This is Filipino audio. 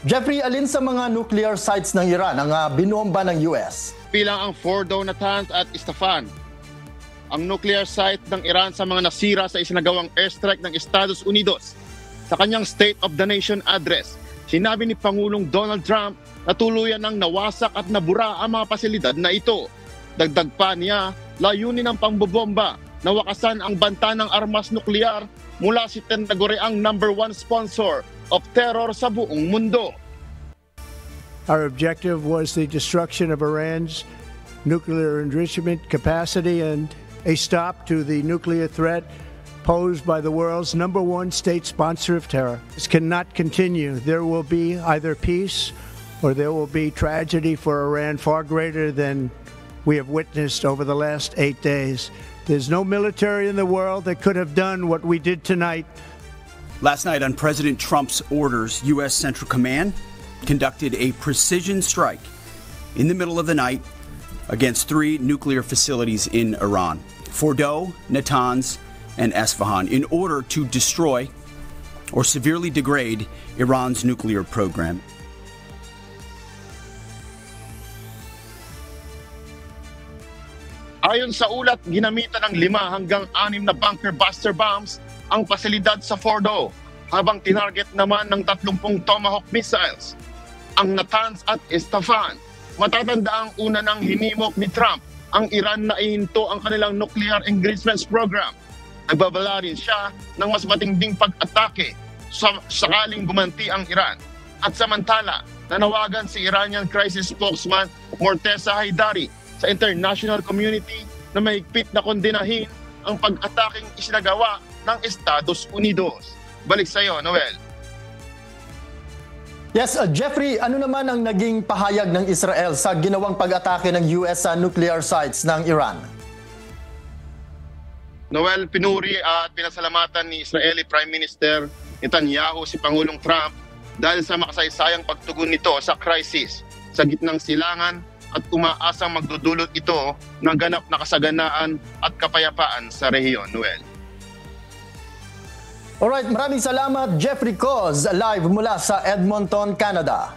Jeffrey, alin sa mga nuclear sites ng Iran ang binomba ng US? Bilang ang Fordow, Natanz at Isfahan. Ang nuclear site ng Iran sa mga nasira sa isinagawang airstrike ng Estados Unidos. Sa kanyang State of the Nation address, sinabi ni Pangulong Donald Trump na tuluyan ng nawasak at nabura ang mga pasilidad na ito. Dagdag pa niya, layunin ng pangbobomba na wakasan ang banta ng armas nuklear mula si Tindagoreang #1 sponsor of terror sa buong mundo. Our objective was the destruction of Iran's nuclear enrichment capacity and a stop to the nuclear threat posed by the world's #1 state sponsor of terror. This cannot continue. There will be either peace or there will be tragedy for Iran far greater than we have witnessed over the last 8 days. There's no military in the world that could have done what we did tonight. Last night, on President Trump's orders, U.S. Central Command conducted a precision strike in the middle of the night against 3 nuclear facilities in Iran, Fordow, Natanz, and Isfahan, in order to destroy or severely degrade Iran's nuclear program. Ayon sa ulat, ginamitan ng 5 hanggang 6 na bunker buster bombs ang pasilidad sa Fordow, habang tinarget naman ng 30 Tomahawk missiles ang Natanz at Isfahan. Matatanda ang una ng hinimok ni Trump ang Iran na ihinto ang kanilang nuclear engagements program. Nagbabala rin siya ng mas matinding pag-atake sakaling gumanti ang Iran. At samantala, nanawagan si Iranian crisis spokesman Morteza Haidari sa international community na mahigpit na kondenahin ang pag-ataking isinagawa ng Estados Unidos. Balik sa iyo, Noel. Yes, Jeffrey, ano naman ang naging pahayag ng Israel sa ginawang pag-atake ng US sa nuclear sites ng Iran? Noel, pinuri at pinasalamatan ni Israeli Prime Minister Netanyahu si Pangulong Trump dahil sa makasaysayang pagtugon nito sa crisis sa gitnang silangan at umaasang magdudulot ito ng ganap na kasaganaan at kapayapaan sa rehiyon, Noel. Alright, maraming salamat Jeffrey Coz, live mula sa Edmonton, Canada.